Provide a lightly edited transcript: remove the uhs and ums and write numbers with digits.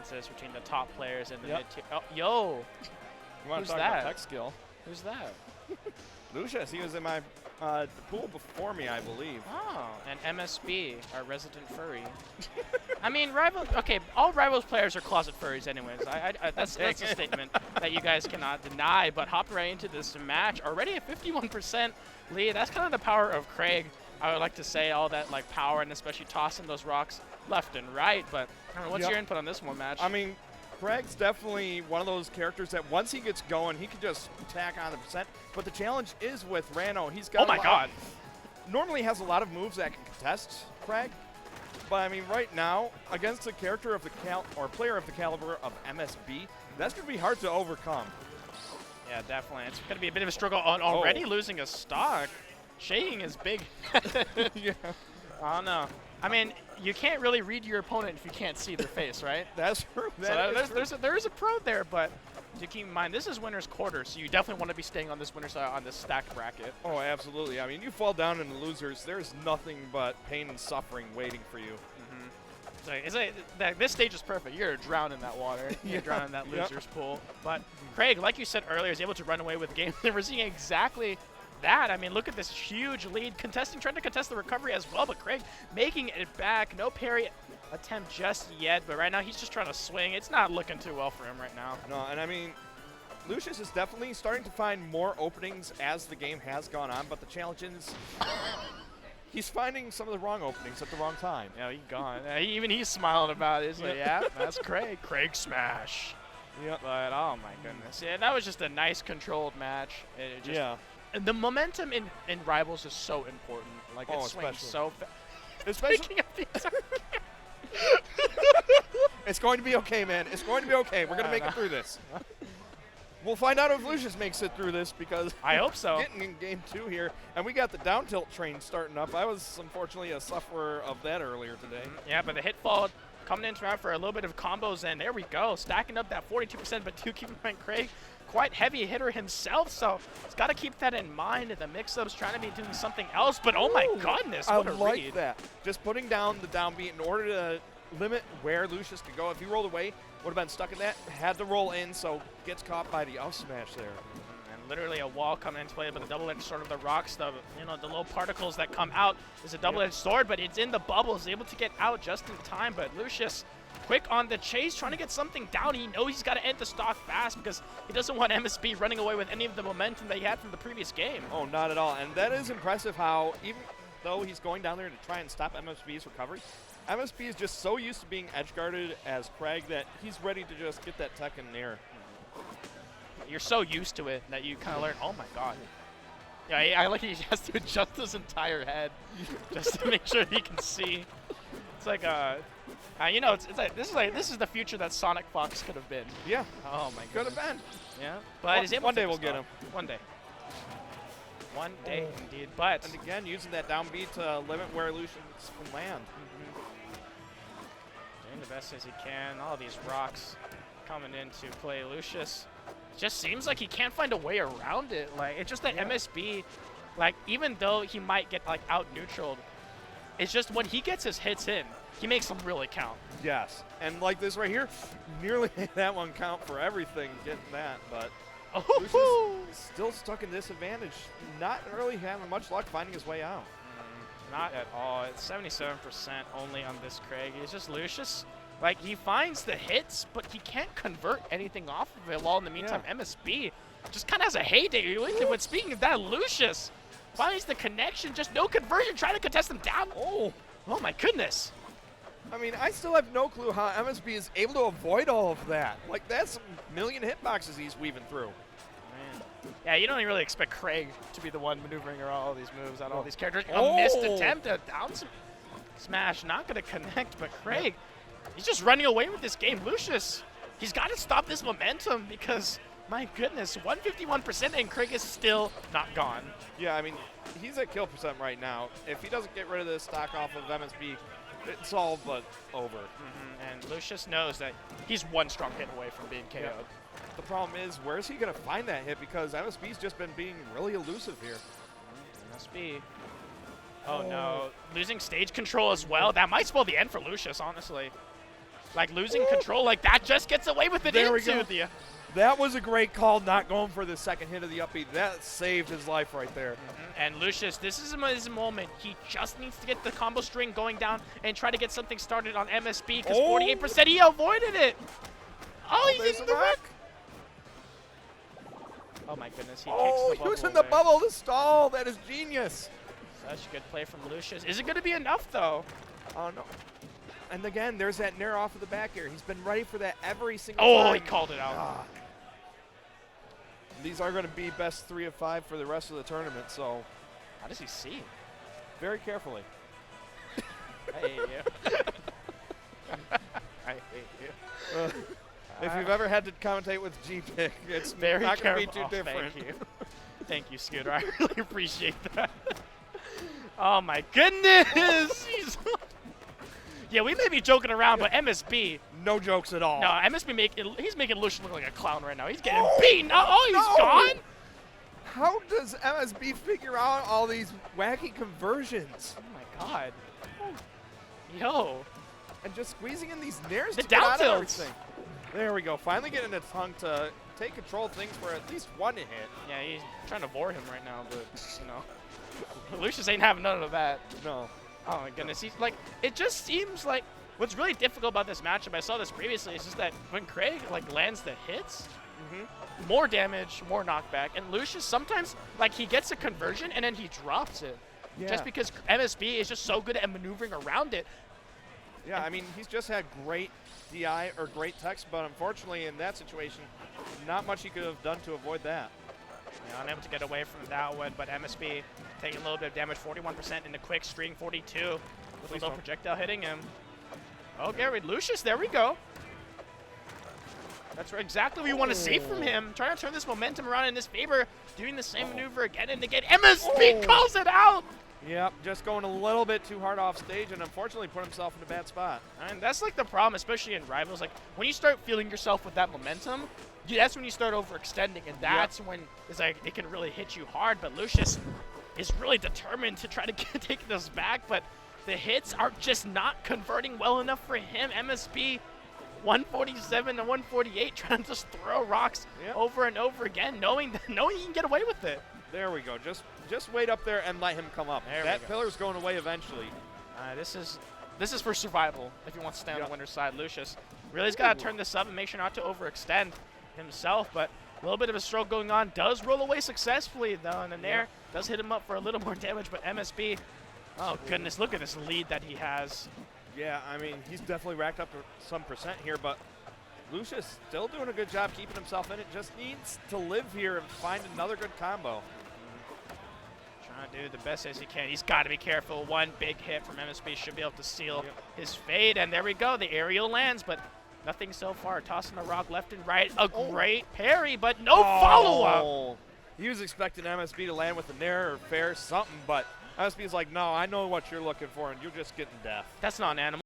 differences between the top players and the mid-tier. Oh, yo! You want Who's to talk that? about tech skill? Who's that? Lucius, he was in my pool before me, I believe. Oh, and MSB, our resident furry. I mean, all Rivals players are closet furries anyways. That's a statement that you guys cannot deny, but hopping right into this match, already a 51% lead. That's kind of the power of Kragg. I would like to say all that like power and especially tossing those rocks left and right, but I don't know, what's your input on this one match? I mean, Craig's definitely one of those characters that once he gets going, he can just tack on the percent. But the challenge is with Ranno. He's got normally has a lot of moves that can contest Kragg. But I mean, right now, against a character of the player of the caliber of MSB, that's going to be hard to overcome. Yeah, definitely. It's going to be a bit of a struggle on already losing a stock. Shaking is big. Yeah. I don't know. I mean, you can't really read your opponent if you can't see their face, right? That's true. There is a pro there, but to keep in mind, this is winner's quarter, so you definitely want to be staying on this winner's side on this stacked bracket. Oh, absolutely. I mean, you fall down into losers, there's nothing but pain and suffering waiting for you. This stage is perfect. You're drowning in that water. You're drowning in that loser's pool. But Kragg, like you said earlier, is able to run away with the game. We're seeing exactly that. I mean, look at this huge lead. Trying to contest the recovery as well, but Kragg making it back. No parry attempt just yet, but right now he's just trying to swing. It's not looking too well for him right now. No, and I mean, Lucius is definitely starting to find more openings as the game has gone on, but the challenge is he's finding some of the wrong openings at the wrong time. Yeah, he's gone. Even he's smiling about it. He's like, yeah, that's Kragg. Kragg smash. Yep. But, oh my goodness. Yeah, that was just a nice controlled match. The momentum in Rivals is so important. Like, it swings so fast. Especially it's going to be okay, man. It's going to be okay. We're going to make it through this. We'll find out if Lucius makes it through this because I hope so. Getting in game 2 here, and we got the down tilt train starting up. I was unfortunately a sufferer of that earlier today. Yeah, but the hit fall coming in for a little bit of combos, and there we go, stacking up that 42%. But do keep in mind, Kragg, quite heavy hitter himself, so he's got to keep that in mind. The mix-up's trying to be doing something else, but oh my goodness, what a read. I like that. Just putting down the downbeat in order to limit where Lucius could go. If he rolled away, would have been stuck in that. Had to roll in, so gets caught by the up smash there. And literally a wall coming into play, but the double-edged sword of the rocks, the little particles that come out is a double-edged sword, but it's in the bubbles, able to get out just in time. But Lucius, quick on the chase, trying to get something down. He knows he's got to end the stock fast because he doesn't want MSB running away with any of the momentum that he had from the previous game. Oh, not at all. And that is impressive how, even though he's going down there to try and stop MSB's recovery, MSB is just so used to being edge-guarded as Kragg that he's ready to just get that tech in there. You're so used to it that you kind of learn, oh my god. Yeah, I like he has to adjust his entire head just to make sure he can see. It's like, this is the future that Sonic Fox could have been. Yeah. Oh my god. Could have been. Yeah. But one day we'll get him. One day. One day, indeed. But and again, using that downbeat to limit where Lucius can land. Doing the best as he can. All these rocks coming into play. Lucius just seems like he can't find a way around it. Like, it's just that MSB, like, even though he might get like out neutraled, it's just when he gets his hits in, he makes them really count. Yes, and like this right here, nearly that one count for everything, getting that, but Lucius still stuck in disadvantage, not really having much luck finding his way out. Not at all. It's 77% only on this Kragg. It's just Lucius. Like, he finds the hits, but he can't convert anything off of it. While in the meantime, MSB just kind of has a heyday. But speaking of that, Lucius finds the connection, just no conversion, trying to contest him down. Oh my goodness. I mean, I still have no clue how MSB is able to avoid all of that. Like, that's a million hitboxes he's weaving through. Yeah, you don't even really expect Kragg to be the one maneuvering around all these moves on all these characters. A missed attempt, a down smash, not going to connect, but Kragg, he's just running away with this game. Lucius, he's got to stop this momentum because, my goodness, 151% and Kragg is still not gone. Yeah, I mean, he's at kill percent right now. If he doesn't get rid of this stock off of MSB, it's all but over. And Lucius knows that he's one strong hit away from being KO'd. Yeah. The problem is, where is he going to find that hit? Because MSB's just been being really elusive here. MSB. Oh no, losing stage control as well. That might spell the end for Lucius, honestly. Like losing control like that just gets away with it. There we go. The That was a great call, not going for the second hit of the up B. That saved his life right there. And Lucius, this is his moment. He just needs to get the combo string going down and try to get something started on MSB because 48% he avoided it. Oh, he's in the wreck. Oh my goodness, he kicks the bubble. He was in the bubble to stall. That is genius. Such good play from Lucius. Is it going to be enough though? Oh no. And again, there's that nair off of the back air. He's been ready for that every single time. Oh, he called it out. Ah. These are going to be best 3 of 5 for the rest of the tournament, so. How does he see? Very carefully. I hate you. I hate you. If you've ever had to commentate with G-Pick, it's very not going to careful. be too different. Thank you. Thank you, Scooter. I really appreciate that. Oh my goodness! Yeah, we may be joking around, but MSB. No jokes at all. No, MSB he's making Lucius look like a clown right now. He's getting beaten. Oh, he's gone. How does MSB figure out all these wacky conversions? Oh my god. Yo. And just squeezing in these nairs The to get down out of tilts. everything. There we go. Finally getting a tongue to take control of things for at least one hit. Yeah, he's trying to bore him right now, but, you know. Lucius ain't having none of that. No. Oh my goodness, he's like, it just seems like what's really difficult about this matchup, I saw this previously, is just that when Kragg like lands the hits, more damage, more knockback, and Lucius sometimes like he gets a conversion and then he drops it. Yeah. Just because MSB is just so good at maneuvering around it. Yeah, I mean, he's just had great DI or great text, but unfortunately in that situation, not much he could have done to avoid that. Yeah, unable to get away from that one, but MSB taking a little bit of damage, 41% in the quick, string 42 with a little projectile hitting him. Oh, Gary, Lucius, there we go. That's exactly what you want to see from him. Trying to turn this momentum around in his favor, doing the same maneuver again and again. MSB calls it out! Yep, just going a little bit too hard off stage and unfortunately put himself in a bad spot. And that's like the problem, especially in Rivals. Like when you start feeling yourself with that momentum, that's when you start overextending, and that's when it's like it can really hit you hard. But Lucius is really determined to try to take this back, but the hits are just not converting well enough for him. MSB 147 to 148, trying to just throw rocks over and over again, knowing he can get away with it. There we go. Just wait up there and let him come up. That pillar's going away eventually. This is for survival if he wants to stay on the winner's side. Lucius really has got to turn this up and make sure not to overextend himself, but a little bit of a stroke going on. Does roll away successfully though, and then there does hit him up for a little more damage, but MSB, oh goodness, look at this lead that he has. Yeah, I mean, he's definitely racked up some percent here, but Lucius still doing a good job keeping himself in it. Just needs to live here and find another good combo. Trying to do the best as he can. He's got to be careful. One big hit from MSB should be able to seal his fate, and there we go. The aerial lands, but nothing so far. Tossing the rock left and right. A great parry, but no follow-up. He was expecting MSB to land with a nair or fair something, but MSB's like, no, I know what you're looking for, and you're just getting death. That's not an animal.